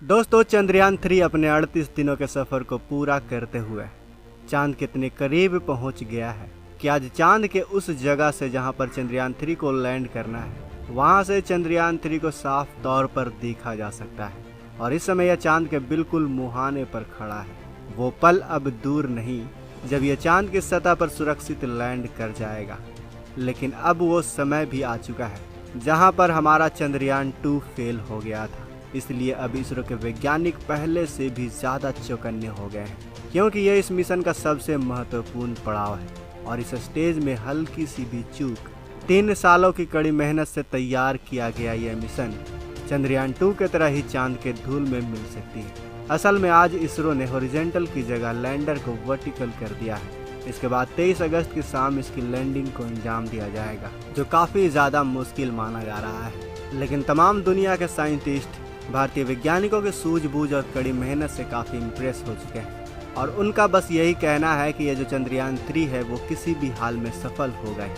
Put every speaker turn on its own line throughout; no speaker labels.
दोस्तों, चंद्रयान 3 अपने 38 दिनों के सफर को पूरा करते हुए चांद के इतने करीब पहुंच गया है कि आज चांद के उस जगह से जहां पर चंद्रयान 3 को लैंड करना है, वहां से चंद्रयान 3 को साफ तौर पर देखा जा सकता है। और इस समय यह चांद के बिल्कुल मुहाने पर खड़ा है। वो पल अब दूर नहीं जब यह चांद की सतह पर सुरक्षित लैंड कर जाएगा। लेकिन अब वो समय भी आ चुका है जहां पर हमारा चंद्रयान 2 फेल हो गया था। इसलिए अब इसरो के वैज्ञानिक पहले से भी ज़्यादा चौकन्ने हो गए हैं, क्योंकि यह इस मिशन का सबसे महत्वपूर्ण पड़ाव है। और इस स्टेज में हल्की सी भी चूक 3 सालों की कड़ी मेहनत से तैयार किया गया यह मिशन चंद्रयान 2 की तरह ही चांद के धूल में मिल सकती है। असल में आज इसरो ने हॉरिजॉन्टल की जगह लैंडर को वर्टिकल कर दिया है। इसके बाद 23 अगस्त की शाम इसकी लैंडिंग को अंजाम दिया जाएगा, जो काफ़ी ज़्यादा मुश्किल माना जा रहा है। लेकिन तमाम दुनिया के साइंटिस्ट भारतीय वैज्ञानिकों के सूझबूझ और कड़ी मेहनत से काफ़ी इम्प्रेस हो चुके हैं। और उनका बस यही कहना है कि यह जो चंद्रयान 3 है वो किसी भी हाल में सफल होगा ही,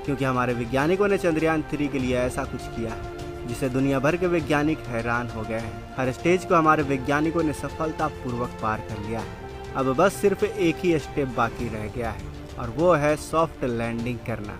क्योंकि हमारे वैज्ञानिकों ने चंद्रयान 3 के लिए ऐसा कुछ किया है जिसे दुनिया भर के वैज्ञानिक हैरान हो गए हैं। हर स्टेज को हमारे वैज्ञानिकों ने सफलतापूर्वक पार कर लिया है। अब बस सिर्फ एक ही स्टेप बाकी रह गया है, और वो है सॉफ्ट लैंडिंग करना,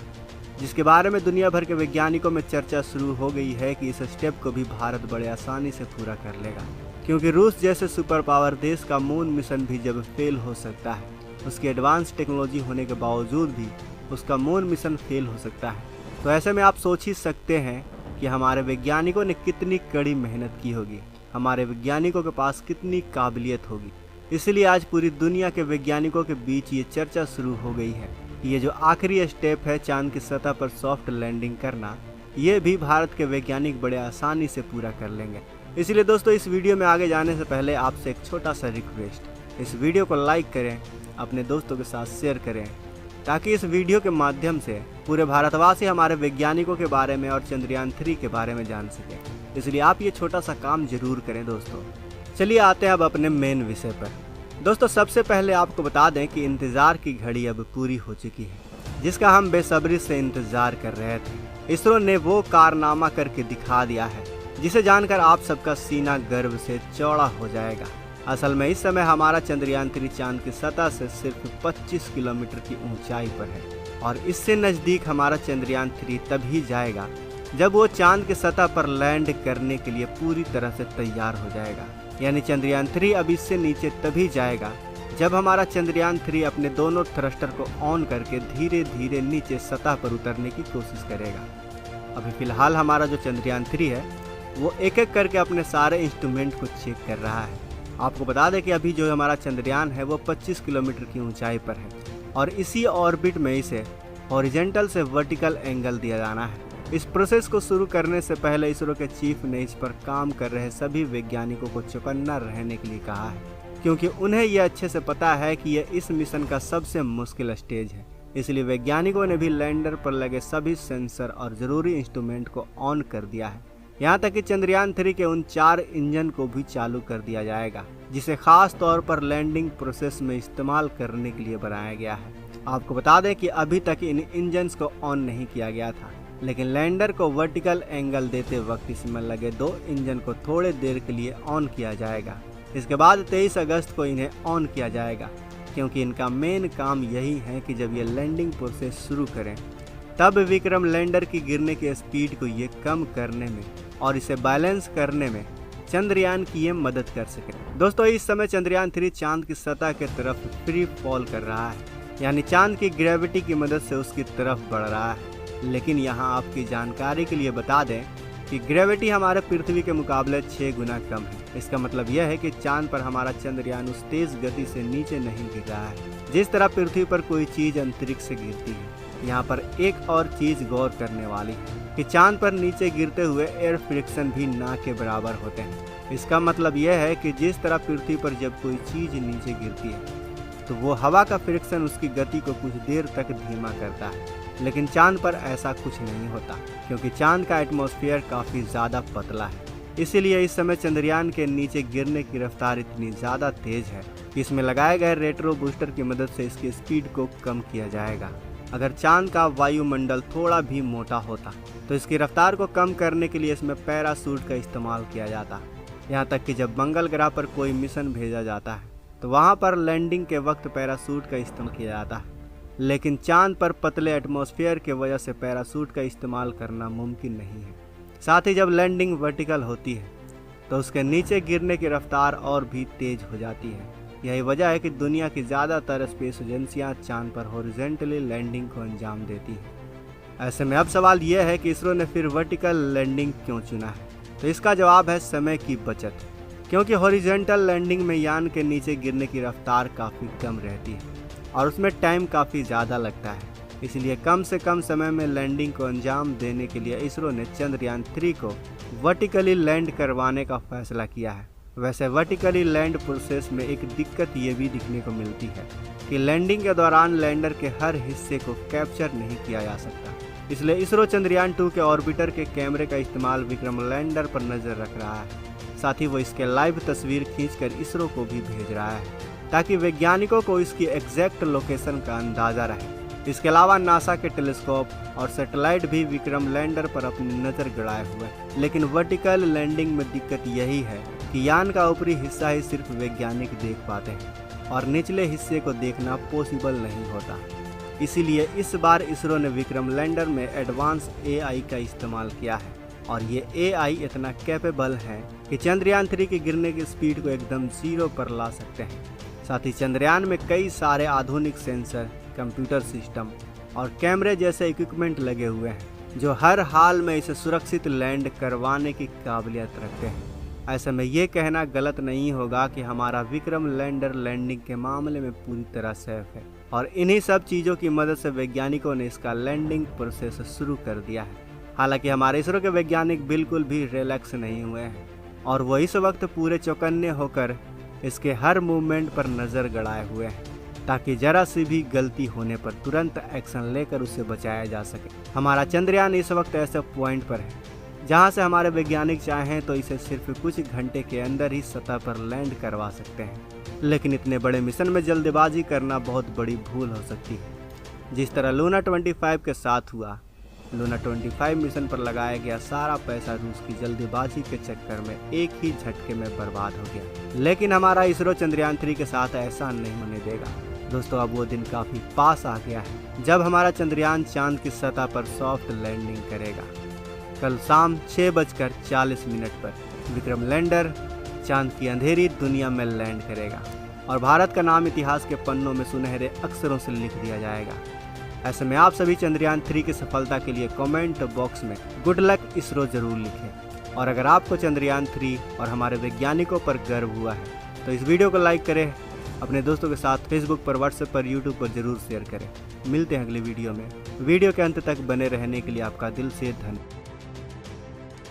जिसके बारे में दुनिया भर के वैज्ञानिकों में चर्चा शुरू हो गई है कि इस स्टेप को भी भारत बड़े आसानी से पूरा कर लेगा। क्योंकि रूस जैसे सुपर पावर देश का मून मिशन भी जब फेल हो सकता है, उसकी एडवांस टेक्नोलॉजी होने के बावजूद भी उसका मून मिशन फेल हो सकता है। तो ऐसे में आप सोच ही सकते हैं कि हमारे वैज्ञानिकों ने कितनी कड़ी मेहनत की होगी, हमारे वैज्ञानिकों के पास कितनी काबिलियत होगी। इसलिए आज पूरी दुनिया के वैज्ञानिकों के बीच ये चर्चा शुरू हो गई है कि ये जो आखिरी स्टेप है चांद की सतह पर सॉफ्ट लैंडिंग करना, ये भी भारत के वैज्ञानिक बड़े आसानी से पूरा कर लेंगे। इसलिए दोस्तों, इस वीडियो में आगे जाने से पहले आपसे एक छोटा सा रिक्वेस्ट, इस वीडियो को लाइक करें, अपने दोस्तों के साथ शेयर करें, ताकि इस वीडियो के माध्यम से पूरे भारतवासी हमारे वैज्ञानिकों के बारे में और चंद्रयान 3 के बारे में जान सकें। इसलिए आप ये छोटा सा काम जरूर करें दोस्तों। चलिए आते हैं अब अपने मेन विषय पर। दोस्तों, सबसे पहले आपको बता दें कि इंतज़ार की घड़ी अब पूरी हो चुकी है, जिसका हम बेसब्री से इंतज़ार कर रहे थे। इसरो ने वो कारनामा करके दिखा दिया है जिसे जानकर आप सबका सीना गर्व से चौड़ा हो जाएगा। असल में इस समय हमारा चंद्रयान 3 चांद की सतह से सिर्फ 25 किलोमीटर की ऊंचाई पर है, और इससे नज़दीक हमारा चंद्रयान 3 तभी जाएगा जब वो चांद की सतह पर लैंड करने के लिए पूरी तरह से तैयार हो जाएगा। यानी चंद्रयान 3 अब इससे नीचे तभी जाएगा जब हमारा चंद्रयान 3 अपने दोनों थ्रस्टर को ऑन करके धीरे धीरे नीचे सतह पर उतरने की कोशिश करेगा। अभी फिलहाल हमारा जो चंद्रयान 3 है वो एक एक करके अपने सारे इंस्ट्रूमेंट को चेक कर रहा है। आपको बता दें कि अभी जो हमारा चंद्रयान है वो 25 किलोमीटर की ऊंचाई पर है, और इसी ऑर्बिट में इसे हॉरिजॉन्टल से वर्टिकल एंगल दिया जाना है। इस प्रोसेस को शुरू करने से पहले इसरो के चीफ ने इस पर काम कर रहे सभी वैज्ञानिकों को चौकन्ना रहने के लिए कहा है, क्योंकि उन्हें यह अच्छे से पता है कि यह इस मिशन का सबसे मुश्किल स्टेज है। इसलिए वैज्ञानिकों ने भी लैंडर पर लगे सभी सेंसर और ज़रूरी इंस्ट्रूमेंट को ऑन कर दिया है। यहाँ तक कि चंद्रयान 3 के उन 4 इंजन को भी चालू कर दिया जाएगा, जिसे खास तौर पर लैंडिंग प्रोसेस में इस्तेमाल करने के लिए बनाया गया है। आपको बता दें कि अभी तक इन इंजन्स को ऑन नहीं किया गया था, लेकिन लैंडर को वर्टिकल एंगल देते वक्त इसमें लगे 2 इंजन को थोड़े देर के लिए ऑन किया जाएगा। इसके बाद 23 अगस्त को इन्हें ऑन किया जाएगा, क्योंकि इनका मेन काम यही है कि जब ये लैंडिंग प्रोसेस शुरू करें तब विक्रम लैंडर की गिरने की स्पीड को ये कम करने में और इसे बैलेंस करने में चंद्रयान की ये मदद कर सके। दोस्तों, इस समय चंद्रयान 3 चांद की सतह की तरफ फ्री फॉल कर रहा है, यानी चांद की ग्रेविटी की मदद से उसकी तरफ बढ़ रहा है। लेकिन यहाँ आपकी जानकारी के लिए बता दें कि ग्रेविटी हमारे पृथ्वी के मुकाबले 6 गुना कम है। इसका मतलब यह है कि चांद पर हमारा चंद्रयान उस तेज गति से नीचे नहीं गिर रहा है जिस तरह पृथ्वी पर कोई चीज़ अंतरिक्ष से गिरती है। यहाँ पर एक और चीज़ गौर करने वाली है कि चांद पर नीचे गिरते हुए एयर फ्रिक्शन भी ना के बराबर होते हैं। इसका मतलब यह है कि जिस तरह पृथ्वी पर जब कोई चीज़ नीचे गिरती है तो वो हवा का फ्रिक्शन उसकी गति को कुछ देर तक धीमा करता है, लेकिन चांद पर ऐसा कुछ नहीं होता, क्योंकि चांद का एटमॉस्फेयर काफ़ी ज़्यादा पतला है। इसीलिए इस समय चंद्रयान के नीचे गिरने की रफ्तार इतनी ज़्यादा तेज़ है कि इसमें लगाए गए रेट्रो बूस्टर की मदद से इसकी स्पीड को कम किया जाएगा। अगर चांद का वायुमंडल थोड़ा भी मोटा होता तो इसकी रफ्तार को कम करने के लिए इसमें पैराशूट का इस्तेमाल किया जाता। यहाँ तक कि जब मंगल ग्रह पर कोई मिशन भेजा जाता है तो वहाँ पर लैंडिंग के वक्त पैराशूट का इस्तेमाल किया जाता है, लेकिन चांद पर पतले एटमॉस्फेयर की वजह से पैराशूट का इस्तेमाल करना मुमकिन नहीं है। साथ ही जब लैंडिंग वर्टिकल होती है तो उसके नीचे गिरने की रफ्तार और भी तेज हो जाती है। यही वजह है कि दुनिया की ज़्यादातर स्पेस एजेंसियां चांद पर हॉरिजॉन्टली लैंडिंग को अंजाम देती हैं। ऐसे में अब सवाल यह है कि इसरो ने फिर वर्टिकल लैंडिंग क्यों चुना है? तो इसका जवाब है समय की बचत, क्योंकि हॉरिजॉन्टल लैंडिंग में यान के नीचे गिरने की रफ्तार काफ़ी कम रहती है और उसमें टाइम काफ़ी ज़्यादा लगता है। इसलिए कम से कम समय में लैंडिंग को अंजाम देने के लिए इसरो ने चंद्रयान 3 को वर्टिकली लैंड करवाने का फैसला किया है। वैसे वर्टिकली लैंड प्रोसेस में एक दिक्कत ये भी दिखने को मिलती है कि लैंडिंग के दौरान लैंडर के हर हिस्से को कैप्चर नहीं किया जा सकता। इसलिए इसरो चंद्रयान 2 के ऑर्बिटर के कैमरे का इस्तेमाल विक्रम लैंडर पर नज़र रख रहा है। साथ ही वो इसके लाइव तस्वीर खींचकर इसरो को भी भेज रहा है ताकि वैज्ञानिकों को इसकी एग्जैक्ट लोकेशन का अंदाज़ा रहे। इसके अलावा नासा के टेलीस्कोप और सैटेलाइट भी विक्रम लैंडर पर अपनी नज़र गड़ाए हुए हैं। लेकिन वर्टिकल लैंडिंग में दिक्कत यही है कि यान का ऊपरी हिस्सा ही सिर्फ वैज्ञानिक देख पाते हैं और निचले हिस्से को देखना पॉसिबल नहीं होता। इसीलिए इस बार इसरो ने विक्रम लैंडर में एडवांस AI का इस्तेमाल किया है और ये AI इतना कैपेबल है कि चंद्रयान 3 के गिरने की स्पीड को एकदम 0 पर ला सकते हैं। साथ ही चंद्रयान में कई सारे आधुनिक सेंसर, कंप्यूटर सिस्टम और कैमरे जैसे इक्विपमेंट लगे हुए हैं जो हर हाल में इसे सुरक्षित लैंड करवाने की काबिलियत रखते हैं। ऐसे में ये कहना गलत नहीं होगा कि हमारा विक्रम लैंडर लैंडिंग के मामले में पूरी तरह सेफ है और इन्हीं सब चीज़ों की मदद से वैज्ञानिकों ने इसका लैंडिंग प्रोसेस शुरू कर दिया है। हालांकि हमारे इसरो के वैज्ञानिक बिल्कुल भी रिलैक्स नहीं हुए हैं और वो इस वक्त पूरे चौकन्ने होकर इसके हर मूवमेंट पर नज़र गड़ाए हुए हैं ताकि जरा सी भी गलती होने पर तुरंत एक्शन लेकर उसे बचाया जा सके। हमारा चंद्रयान इस वक्त ऐसे पॉइंट पर है जहां से हमारे वैज्ञानिक चाहें तो इसे सिर्फ कुछ घंटे के अंदर ही सतह पर लैंड करवा सकते हैं। लेकिन इतने बड़े मिशन में जल्दबाजी करना बहुत बड़ी भूल हो सकती है। जिस तरह लूना 25 के साथ हुआ, लूना 25 मिशन पर लगाया गया सारा पैसा रूस की जल्दबाजी के चक्कर में एक ही झटके में बर्बाद हो गया। लेकिन हमारा इसरो चंद्रयान 3 के साथ ऐसा नहीं होने देगा। दोस्तों, अब वो दिन काफ़ी पास आ गया है जब हमारा चंद्रयान चांद की सतह पर सॉफ्ट लैंडिंग करेगा। कल शाम 6:40 पर विक्रम लैंडर चांद की अंधेरी दुनिया में लैंड करेगा और भारत का नाम इतिहास के पन्नों में सुनहरे अक्षरों से लिख दिया जाएगा। ऐसे में आप सभी चंद्रयान 3 की सफलता के लिए कमेंट बॉक्स में गुड लक इसरो जरूर लिखें। और अगर आपको चंद्रयान 3 और हमारे वैज्ञानिकों पर गर्व हुआ है तो इस वीडियो को लाइक करें, अपने दोस्तों के साथ फेसबुक पर, व्हाट्सएप पर, यूट्यूब पर जरूर शेयर करें। मिलते हैं अगली वीडियो में। वीडियो के अंत तक बने रहने के लिए आपका दिल से धन्यवाद।